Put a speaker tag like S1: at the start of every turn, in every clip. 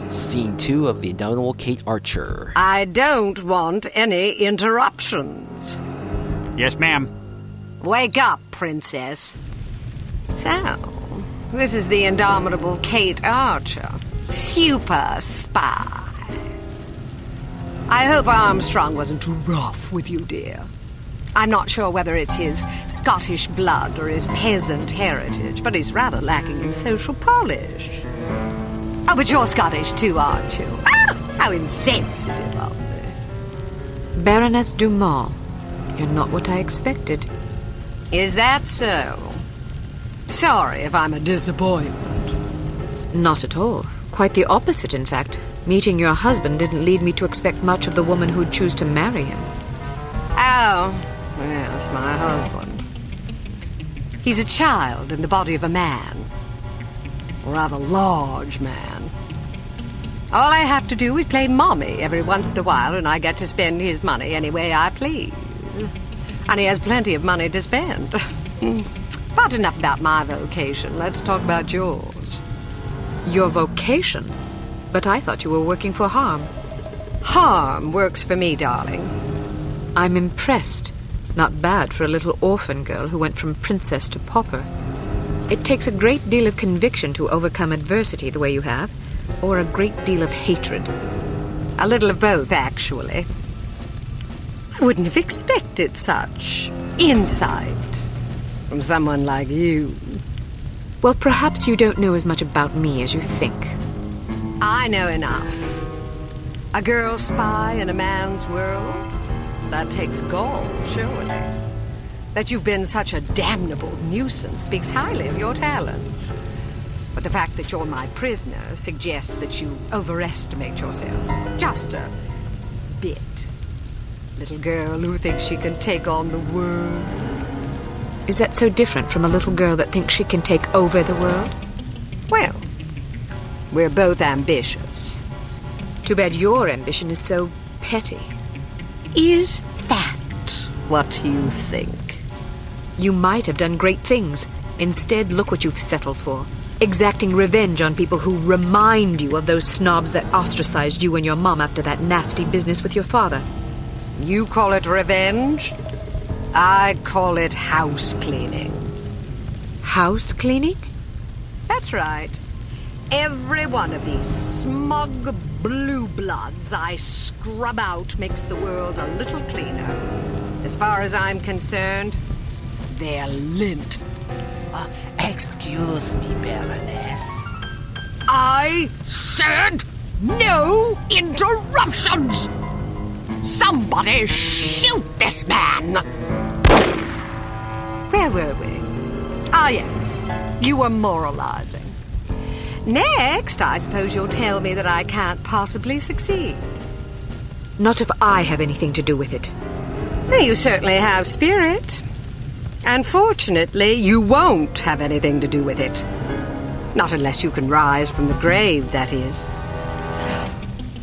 S1: Scene 2 of The Indomitable Kate Archer.
S2: I don't want any interruptions.
S3: Yes, ma'am.
S2: Wake up, princess. So, this is the Indomitable Kate Archer, super spy. I hope Armstrong wasn't too rough with you, dear. I'm not sure whether it's his Scottish blood or his peasant heritage, but he's rather lacking in social polish. Oh, but you're Scottish too, aren't you? Ah, how insensitive of me.
S4: Baroness Duel, you're not what I expected.
S2: Is that so? Sorry if I'm a disappointment.
S4: Not at all. Quite the opposite, in fact. Meeting your husband didn't lead me to expect much of the woman who'd choose to marry him.
S2: Oh, yes, my husband. He's a child in the body of a man. A rather large man. All I have to do is play mommy every once in a while, and I get to spend his money any way I please. And he has plenty of money to spend. But enough about my vocation. Let's talk about yours.
S4: Your vocation? But I thought you were working for harm.
S2: Harm works for me, darling.
S4: I'm impressed. Not bad for a little orphan girl who went from princess to pauper. It takes a great deal of conviction to overcome adversity the way you have, or a great deal of hatred.
S2: A little of both, actually. I wouldn't have expected such insight from someone like you.
S4: Well, perhaps you don't know as much about me as you think.
S2: I know enough. A girl spy in a man's world? That takes gall, surely. That you've been such a damnable nuisance speaks highly of your talents. But the fact that you're my prisoner suggests that you overestimate yourself. Just a bit. Little girl who thinks she can take on the world.
S4: Is that so different from a little girl that thinks she can take over the world?
S2: Well, we're both ambitious.
S4: Too bad your ambition is so petty.
S2: Is that what you think?
S4: You might have done great things. Instead, look what you've settled for. Exacting revenge on people who remind you of those snobs that ostracized you and your mom after that nasty business with your father.
S2: You call it revenge? I call it house cleaning.
S4: House cleaning?
S2: That's right. Every one of these smug blue bloods I scrub out makes the world a little cleaner. As far as I'm concerned, they're lint.
S5: Excuse me, Baroness.
S2: I said no interruptions! Somebody shoot this man! Where were we? Ah, yes. You were moralizing. Next, I suppose you'll tell me that I can't possibly succeed.
S4: Not if I have anything to do with it.
S2: Well, you certainly have spirit. And fortunately, you won't have anything to do with it. Not unless you can rise from the grave, that is.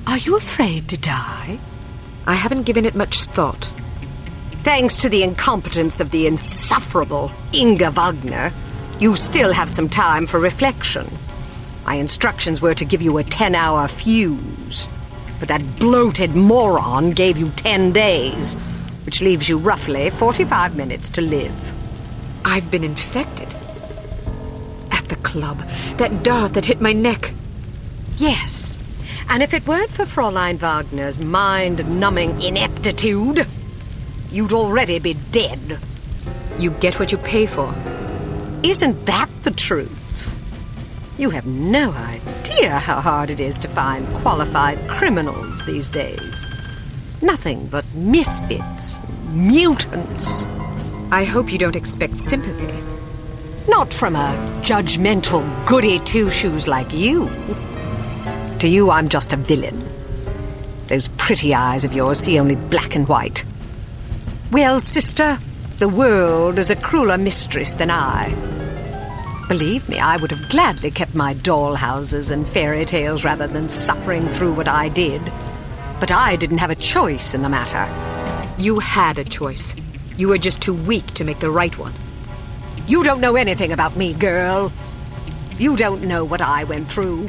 S2: Are you afraid to die?
S4: I haven't given it much thought.
S2: Thanks to the incompetence of the insufferable Inga Wagner, you still have some time for reflection. My instructions were to give you a 10-hour fuse, but that bloated moron gave you 10 days, which leaves you roughly 45 minutes to live.
S4: I've been infected. At the club, that dart that hit my neck.
S2: Yes, and if it weren't for Fräulein Wagner's mind-numbing ineptitude, you'd already be dead.
S4: You get what you pay for.
S2: Isn't that the truth? You have no idea how hard it is to find qualified criminals these days. Nothing but misfits, mutants.
S4: I hope you don't expect sympathy.
S2: Not from a judgmental goody-two-shoes like you. To you, I'm just a villain. Those pretty eyes of yours see only black and white. Well, sister, the world is a crueler mistress than I. Believe me, I would have gladly kept my dollhouses and fairy tales rather than suffering through what I did. But I didn't have a choice in the matter.
S4: You had a choice. You were just too weak to make the right one.
S2: You don't know anything about me, girl. You don't know what I went through.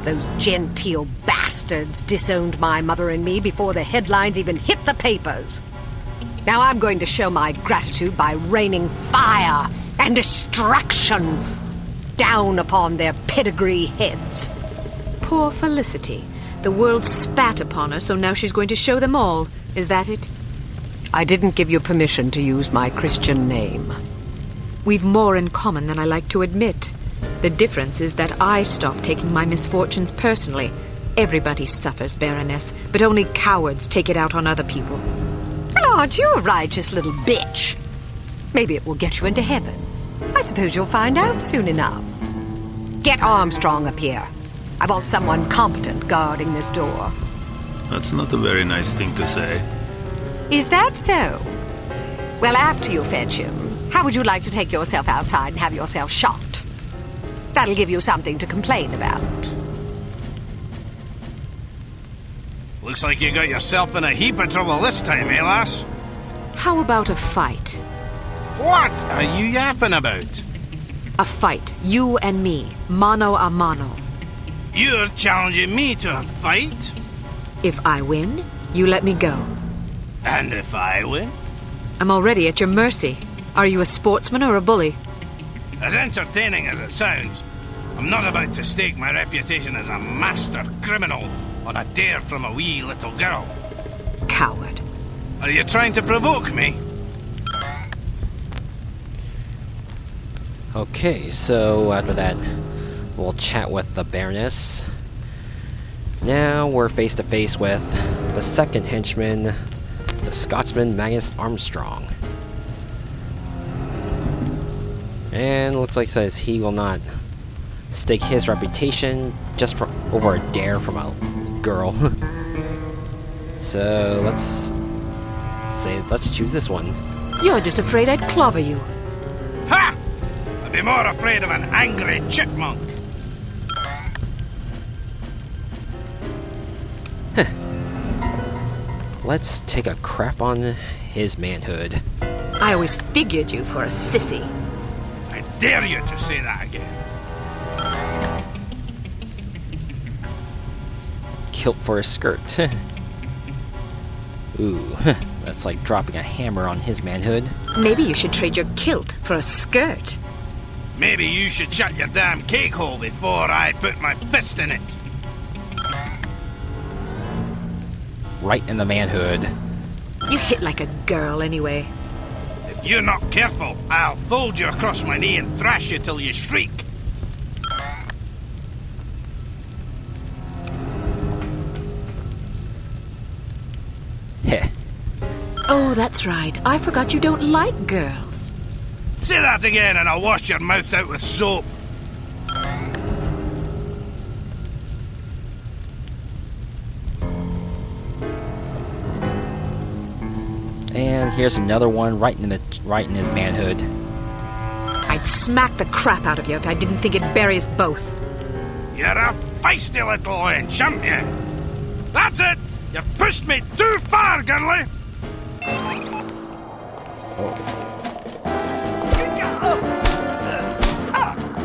S2: Those genteel bastards disowned my mother and me before the headlines even hit the papers. Now I'm going to show my gratitude by raining fire and destruction down upon their pedigree heads.
S4: Poor Felicity. The world spat upon her, so now she's going to show them all. Is that it?
S2: I didn't give you permission to use my Christian name.
S4: We've more in common than I like to admit. The difference is that I stopped taking my misfortunes personally. Everybody suffers, Baroness, but only cowards take it out on other people.
S2: Well, aren't you a righteous little bitch? Maybe it will get you into heaven. I suppose you'll find out soon enough. Get Armstrong up here. I want someone competent guarding this door.
S3: That's not a very nice thing to say.
S2: Is that so? Well, after you fetch him, how would you like to take yourself outside and have yourself shot? That'll give you something to complain about.
S6: Looks like you got yourself in a heap of trouble this time, eh, lass?
S4: How about a fight?
S6: What are you yapping about?
S4: A fight, you and me, mano a mano.
S6: You're challenging me to a fight?
S4: If I win, you let me go.
S6: And if I win?
S4: I'm already at your mercy. Are you a sportsman or a bully?
S6: As entertaining as it sounds, I'm not about to stake my reputation as a master criminal on a dare from a wee little girl.
S4: Coward.
S6: Are you trying to provoke me?
S1: Okay, so after that, we'll chat with the Baroness. Now we're face to face with the second henchman, the Scotsman Magnus Armstrong. And looks like it says he will not stake his reputation just for over a dare from a girl. So let's choose this one.
S4: You're just afraid I'd clobber you.
S6: Ha! I'd be more afraid of an angry chipmunk.
S1: Let's take a crap on his manhood.
S4: I always figured you for a sissy.
S6: I dare you to say that again.
S1: Kilt for a skirt. Ooh, that's like dropping a hammer on his manhood.
S4: Maybe you should trade your kilt for a skirt.
S6: Maybe you should shut your damn cake hole before I put my fist in it.
S1: Right in the manhood.
S4: You hit like a girl anyway.
S6: If you're not careful, I'll fold you across my knee and thrash you till you shriek.
S1: Heh.
S4: Oh, that's right. I forgot you don't like girls.
S6: Say that again and I'll wash your mouth out with soap.
S1: And here's another one right in his manhood.
S4: I'd smack the crap out of you if I didn't think it'd bury us both.
S6: You're a feisty little wench, aren't you? That's it! You've pushed me too far, girlie!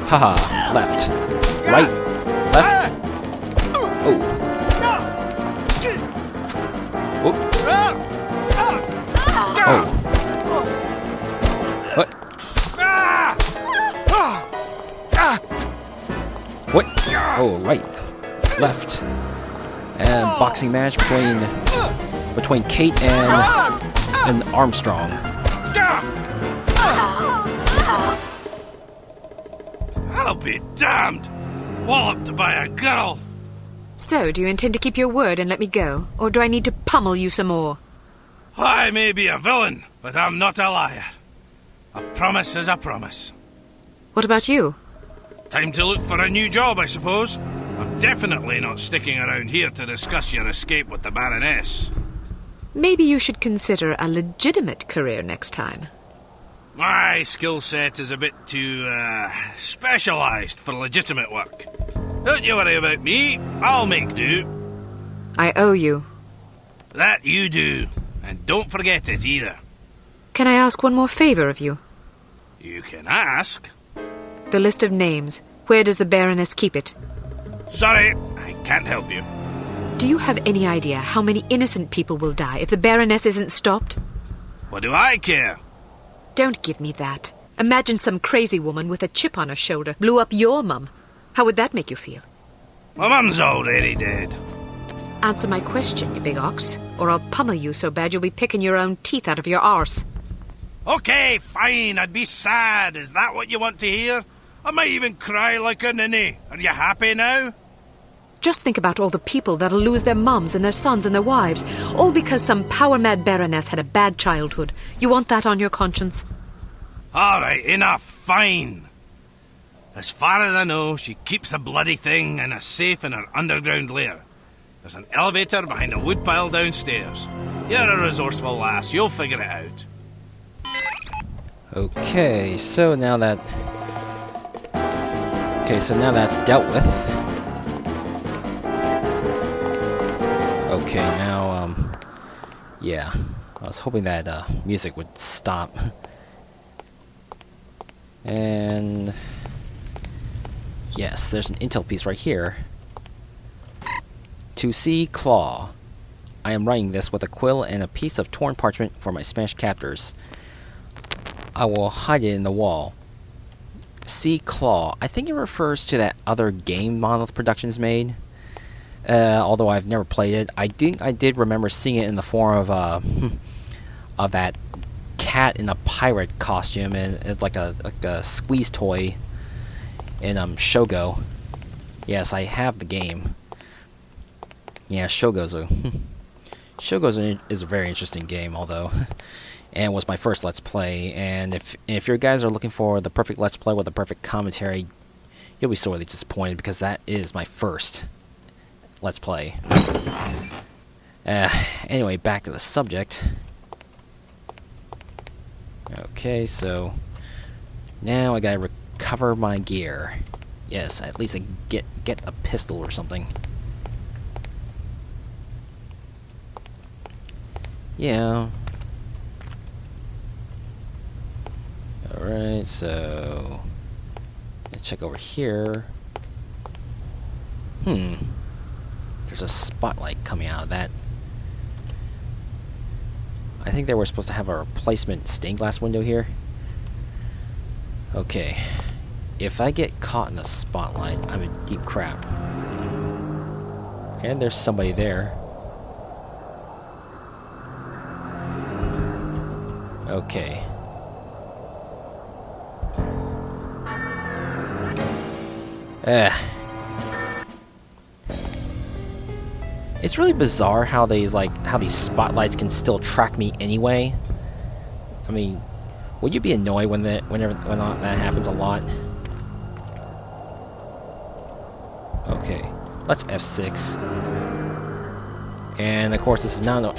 S1: Haha, left. Right. Left. Oh. Oh. What? What? Oh, right. Left. And boxing match between Kate and Armstrong.
S6: I'll be damned! Walloped by a girl!
S4: So, do you intend to keep your word and let me go? Or do I need to pummel you some more?
S6: I may be a villain, but I'm not a liar. A promise is a promise.
S4: What about you?
S6: Time to look for a new job, I suppose. I'm definitely not sticking around here to discuss your escape with the Baroness.
S4: Maybe you should consider a legitimate career next time.
S6: My skill set is a bit too, specialised for legitimate work. Don't you worry about me, I'll make do.
S4: I owe you.
S6: That you do, and don't forget it either.
S4: Can I ask one more favour of you?
S6: You can ask.
S4: The list of names. Where does the Baroness keep it?
S6: Sorry, I can't help you.
S4: Do you have any idea how many innocent people will die if the Baroness isn't stopped?
S6: What do I care?
S4: Don't give me that. Imagine some crazy woman with a chip on her shoulder blew up your mum. How would that make you feel?
S6: My mum's already dead.
S4: Answer my question, you big ox, or I'll pummel you so bad you'll be picking your own teeth out of your arse.
S6: Okay, fine, I'd be sad. Is that what you want to hear? I might even cry like a ninny. Are you happy now?
S4: Just think about all the people that'll lose their mums and their sons and their wives, all because some power-mad Baroness had a bad childhood. You want that on your conscience?
S6: All right, enough, fine. As far as I know, she keeps the bloody thing in a safe in her underground lair. There's an elevator behind a woodpile downstairs. You're a resourceful lass, you'll figure it out.
S1: Okay, so now that... Okay, so now that's dealt with. Okay, now, yeah. I was hoping that, music would stop. And... yes, there's an intel piece right here. To see Claw. I am writing this with a quill and a piece of torn parchment for my Spanish captors. I will hide it in the wall. See Claw. I think it refers to that other game Monolith Productions made. Although I've never played it. I did remember seeing it in the form of that cat in a pirate costume, and it's like a squeeze toy in Shogo. Yes, I have the game. Yeah, Shogo's is a very interesting game, although, and was my first Let's Play. And if you guys are looking for the perfect Let's Play with the perfect commentary, you'll be sorely disappointed, because that is my first Let's Play. Anyway, back to the subject. Okay, so now I gotta recover my gear. Yes, at least I get a pistol or something. Yeah. Alright, so... let's check over here. There's a spotlight coming out of that. I think they were supposed to have a replacement stained glass window here. Okay. If I get caught in the spotlight, I'm in deep crap. And there's somebody there. Okay. It's really bizarre how these spotlights can still track me anyway. I mean, would you be annoyed when that happens a lot? Okay, let's F6. And of course, this is not a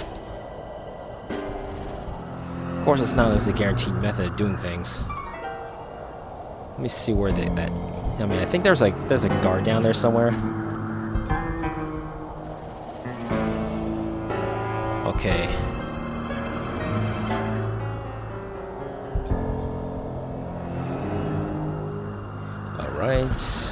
S1: guaranteed method of doing things. Let me see where I mean, I think there's a guard down there somewhere. Okay. All right.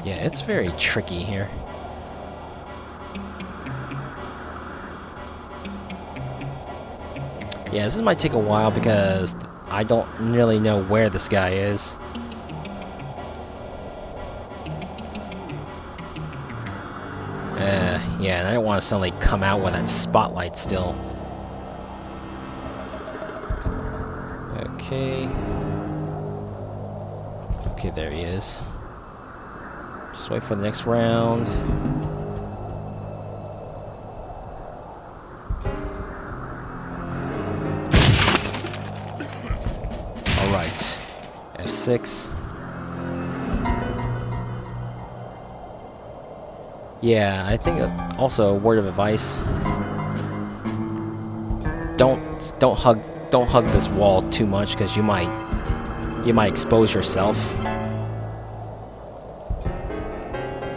S1: Yeah, it's very tricky here. Yeah, this might take a while because I don't really know where this guy is. Yeah, and I don't want to suddenly come out with that spotlight still. Okay. Okay, there he is. Just wait for the next round. Alright. F6. Yeah, I think also a word of advice. Don't hug this wall too much, because you might expose yourself.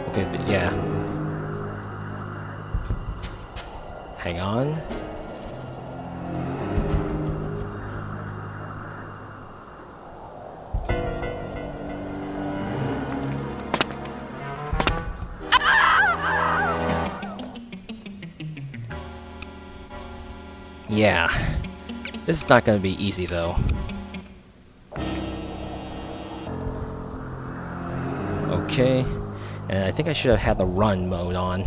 S1: Okay, yeah. Hang on. Yeah, this is not going to be easy though. Okay, and I think I should have had the run mode on.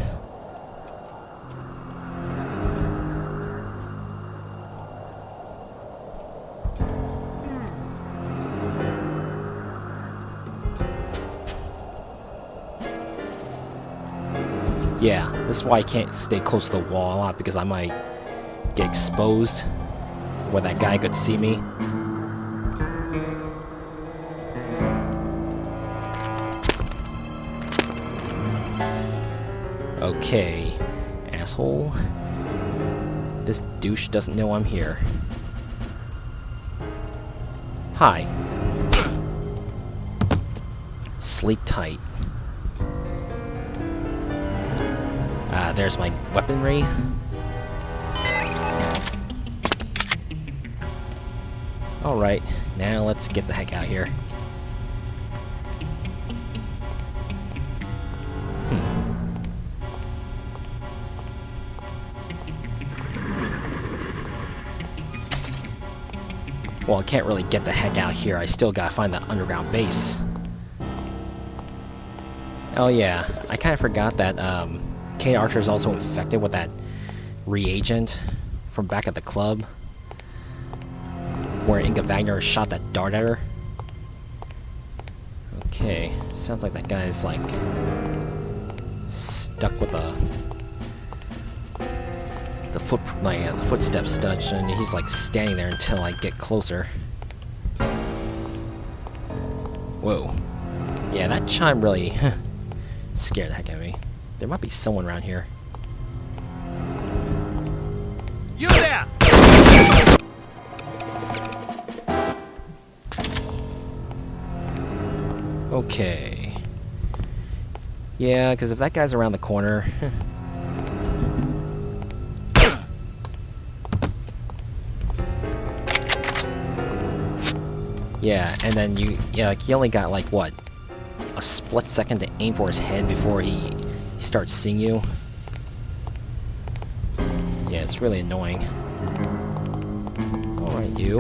S1: Yeah, this is why I can't stay close to the wall a lot, because I might get exposed where that guy could see me. Okay, asshole. This douche doesn't know I'm here. Hi. Sleep tight. There's my weaponry. Alright, now let's get the heck out of here. Well, I can't really get the heck out here. I still gotta find that underground base. Oh yeah, I kinda forgot that Kate Archer is also infected with that reagent from back at the club, where Inga Wagner shot that dart at her. Okay, sounds like that guy's like stuck with the footsteps studs, and he's like standing there until I get closer. Whoa. Yeah, that chime really scared the heck out of me. There might be someone around here.
S6: You there!
S1: Okay. Yeah, because if that guy's around the corner... yeah, and then you only got like, what? A split second to aim for his head before he starts seeing you. Yeah, it's really annoying. Alright, you.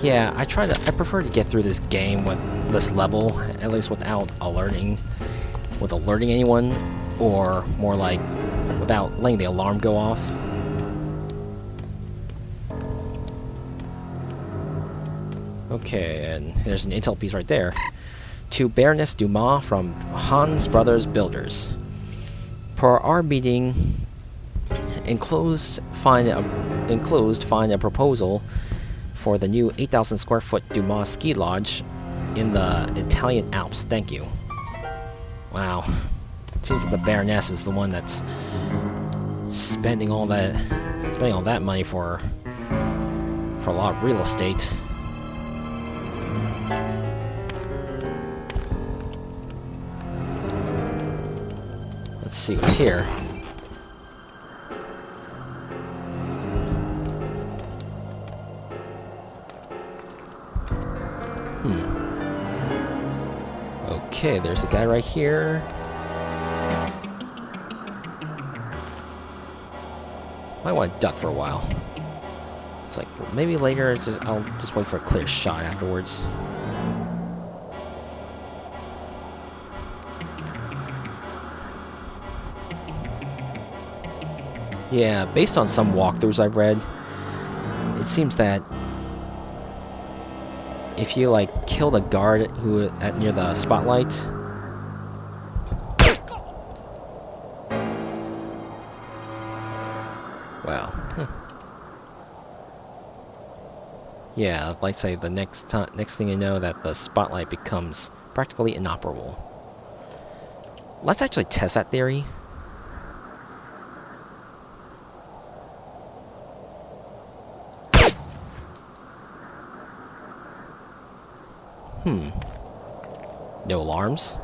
S1: Yeah, I prefer to get through this game with this level, at least without alerting anyone, or more like without letting the alarm go off. Okay, and there's an intel piece right there. To Baroness Dumas from Hans Brothers Builders. Per our meeting, enclosed find a proposal for the new 8,000 square foot Dumas ski lodge in the Italian Alps. Thank you. Wow. It seems that the Baroness is the one that's spending all that money for a lot of real estate. Let's see what's here. Okay, there's a guy right here. Might want to duck for a while. It's like, maybe later, I'll just wait for a clear shot afterwards. Yeah, based on some walkthroughs I've read, it seems that if you like killed a guard who near the spotlight, wow. Yeah, like say the next thing you know, that the spotlight becomes practically inoperable. Let's actually test that theory. No alarms.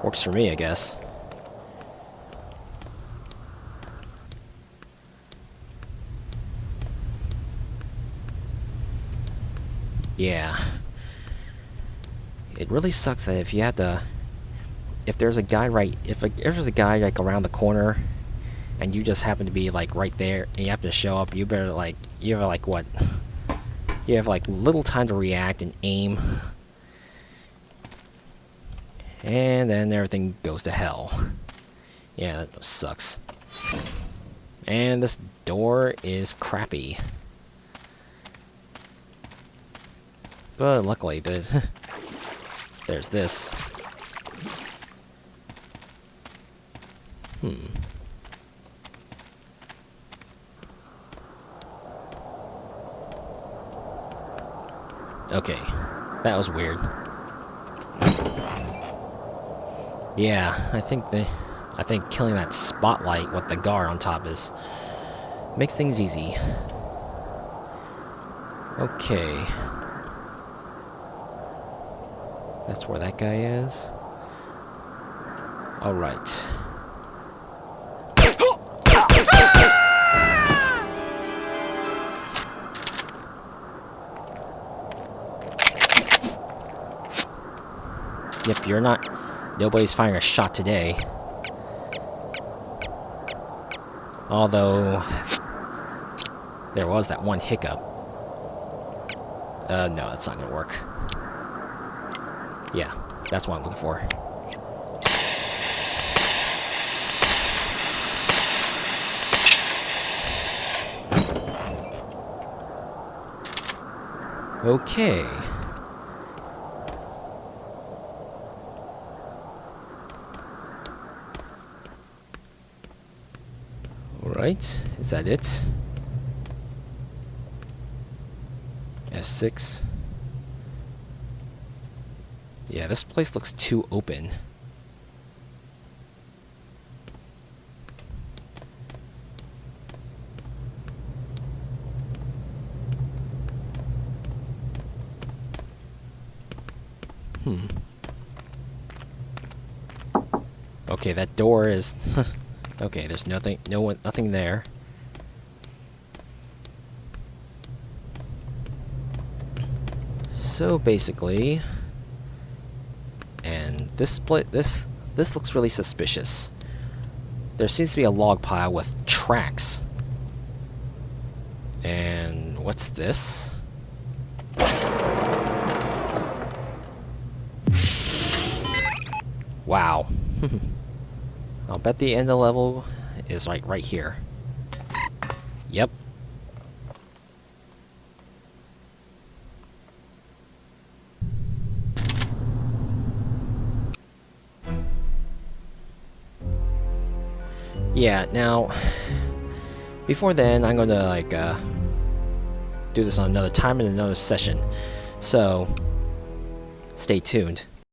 S1: Works for me, I guess. Yeah. It really sucks that if you have to... If there's a guy if there's a guy like around the corner, and you just happen to be like right there, and you have to show up, you better like... You have like what? You have like little time to react and aim. And then everything goes to hell. Yeah, that sucks. And this door is crappy. But luckily, there's this. Okay, that was weird. Yeah, I think killing that spotlight with the guard on top makes things easy. Okay. That's where that guy is. Alright. Yep, you're not... Nobody's firing a shot today. Although... There was that one hiccup. No, that's not gonna work. Yeah, that's what I'm looking for. Okay. Alright, is that it? S6. Yeah, this place looks too open. Okay, that door is... Okay, there's nothing there. So basically... And this looks really suspicious. There seems to be a log pile with tracks. And what's this? Wow. I'll bet the end of the level is like right here. Yep. Yeah, now, before then, I'm gonna, like, do this on another time in another session. So, stay tuned.